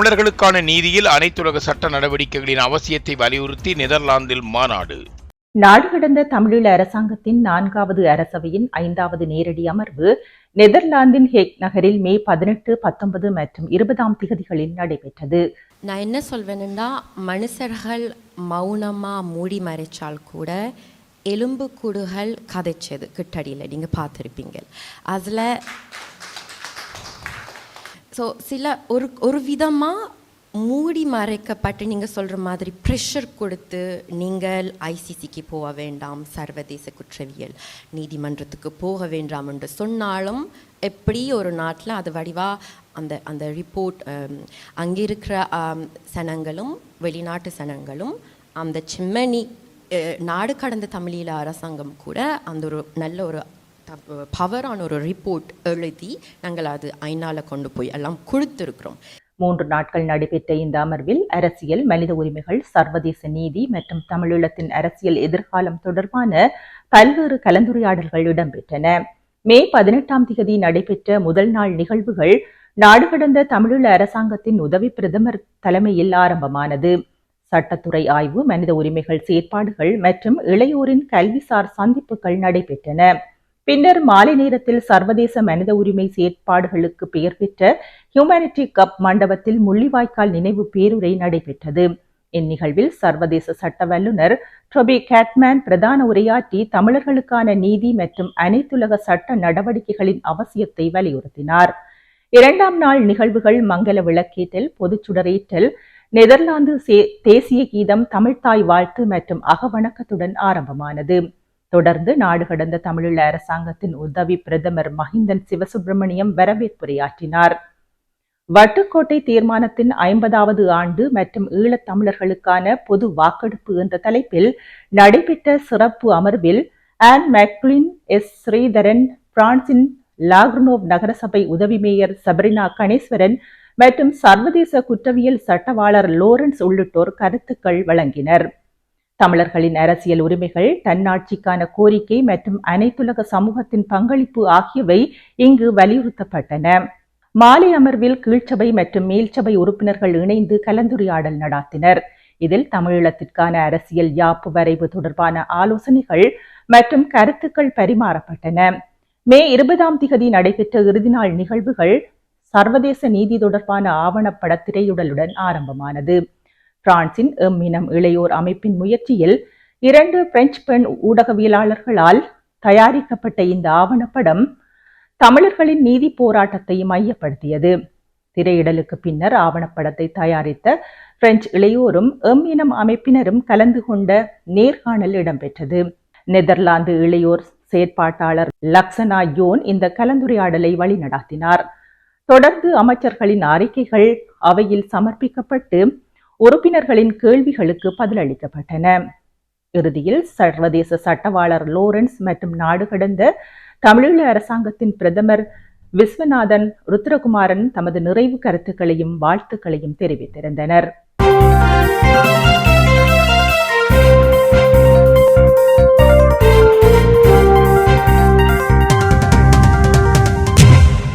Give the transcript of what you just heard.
தமிழர்களுக்கான நீதியில் அனைத்துலக சட்ட நடவடிக்கைகளின் அவசியத்தை வலியுறுத்தி நெதர்லாந்தில் மாநாடு. நாடு கடந்த தமிழீழ அரசாங்கத்தின் 4வது அரசவையின் 5வது நேரடி அமர்வு நெதர்லாந்தின் ஹேக் நகரில் மே 18, 19 மற்றும் 20ஆம் திகதிகளில் நடைபெற்றது. நான் என்ன சொல்வேன்னா, மனுஷர்கள் மௌனமா மூடி மறைச்சால் கூட எலும்புக்கூடுகள் கதைச்சது கிட்டடியில் நீங்கள் பார்த்துருப்பீங்க. அதில் சில ஒரு விதமாக மூடி மறைக்கப்பட்டு நீங்கள் சொல்கிற மாதிரி ப்ரெஷர் கொடுத்து நீங்கள் ஐசிசிக்கு போக வேண்டாம், சர்வதேச குற்றவியல் நீதிமன்றத்துக்கு போக வேண்டாம் என்று சொன்னாலும் எப்படி ஒரு நாட்டில் அது வடிவாக அந்த ரிப்போர்ட் அங்கே இருக்கிற சனங்களும் வெளிநாட்டு சனங்களும் அந்த சிம்மனி நாடு கடந்த தமிழீழ அரசாங்கம் கூட அந்த ஒரு நல்ல ஒரு பவரான ஒரு ரிப்போர்ட் எழுதி நாங்கள் அது ஐநால கொண்டு போய் எல்லாம் கொடுத்துருக்கிறோம். 3 நாட்கள் நடைபெற்ற இந்த அமர்வில் அரசியல், மனித உரிமைகள், சர்வதேச நீதி மற்றும் தமிழீழத்தின் அரசியல் எதிர்காலம் தொடர்பான பல்வேறு கலந்துரையாடல்கள் இடம்பெற்றன. மே 18ஆம் திகதி நடைபெற்ற முதல் நாள் நிகழ்வுகள் நாடு கடந்த தமிழீழ அரசாங்கத்தின் உதவி பிரதமர் தலைமையில் ஆரம்பமானது. சட்டத்துறை ஆய்வு, மனித உரிமைகள் செயற்பாடுகள் மற்றும் இளையோரின் கல்விசார் சந்திப்புகள் நடைபெற்றன. பின்னர் மாலை நேரத்தில் சர்வதேச மனித உரிமை செயற்பாடுகளுக்கு பெயர் பெற்ற ஹியூமனிட்டி கப் மண்டபத்தில் முள்ளிவாய்க்கால் நினைவு பேருரை நடைபெற்றது. இந்நிகழ்வில் சர்வதேச சட்ட வல்லுநர் டொபி கேட்மேன் பிரதான உரையாற்றி தமிழர்களுக்கான நீதி மற்றும் அனைத்துலக சட்ட நடவடிக்கைகளின் அவசியத்தை வலியுறுத்தினார். 2ஆம் நாள் நிகழ்வுகள் மங்கள விளக்கேற்றல், பொதுச்சுடரேற்றல், நெதர்லாந்து தேசிய கீதம், தமிழ்த்தாய் வாழ்த்து மற்றும் அகவணக்கத்துடன் ஆரம்பமானது. தொடர்ந்து நாடு கடந்த தமிழீழ அரசாங்கத்தின் உதவி பிரதமர் மஹிந்தன் சிவசுப்பிரமணியம் வரவேற்புரையாற்றினார். வட்டுக்கோட்டை தீர்மானத்தின் 50வது ஆண்டு மற்றும் ஈழத் தமிழர்களுக்கான பொது வாக்கெடுப்பு என்ற தலைப்பில் நடைபெற்ற சிறப்பு அமர்வில் ஆன் மேக்லின், எஸ். ஸ்ரீதரன், பிரான்சின் லாக்ரனோவ் நகரசபை உதவி மேயர் சபரினா கணேஸ்வரன் மற்றும் சர்வதேச குற்றவியல் சட்டவாளர் லோரன்ஸ் உள்ளிட்டோர் கருத்துக்கள் வழங்கினர். தமிழர்களின் அரசியல் உரிமைகள், தன்னாட்சிக்கான கோரிக்கை மற்றும் அனைத்துலக சமூகத்தின் பங்களிப்பு ஆகியவை இங்கு வலியுறுத்தப்பட்டன. மாலை அமர்வில் கீழ்ச்சபை மற்றும் மேல்சபை உறுப்பினர்கள் இணைந்து கலந்துரையாடல் நடாத்தினர். இதில் தமிழீழத்திற்கான அரசியல் யாப்பு வரைவு தொடர்பான ஆலோசனைகள் மற்றும் கருத்துக்கள் பரிமாறப்பட்டன. மே 20ஆம் திகதி நடைபெற்ற இறுதி நாள் நிகழ்வுகள் சர்வதேச நீதி தொடர்பான ஆவணப்பட திரையுடலுடன் ஆரம்பமானது. பிரான்சின் எம்மினம் இளையோர் அமைப்பின் முயற்சியில் 2 பிரெஞ்சு பெண் ஊடகவியலாளர்களால் தயாரிக்கப்பட்ட இந்த ஆவணப்படம் தமிழர்களின் நீதி போராட்டத்தை மையப்படுத்தியது. திரையிடலுக்கு பின்னர் ஆவணப்படத்தை தயாரித்த பிரெஞ்சு இளையோரும் எம்மினம் அமைப்பினரும் கலந்து கொண்ட நேர்காணல் இடம்பெற்றது. நெதர்லாந்து இளையோர் செயற்பாட்டாளர் லக்சனா யோன் இந்த கலந்துரையாடலை வழிநடாத்தினார். தொடர்ந்து அமைச்சர்களின் அறிக்கைகள் அவையில் சமர்ப்பிக்கப்பட்டு உறுப்பினர்களின் கேள்விகளுக்கு பதிலளிக்கப்பட்டன. இறுதியில் சர்வதேச சட்டவாளர் லோரன்ஸ் மற்றும் நாடு கடந்த தமிழீழ அரசாங்கத்தின் பிரதமர் விஸ்வநாதன் ருத்ரகுமாரன் தமது நிறைவு கருத்துக்களையும் வாழ்த்துக்களையும் தெரிவித்திருந்தனர்.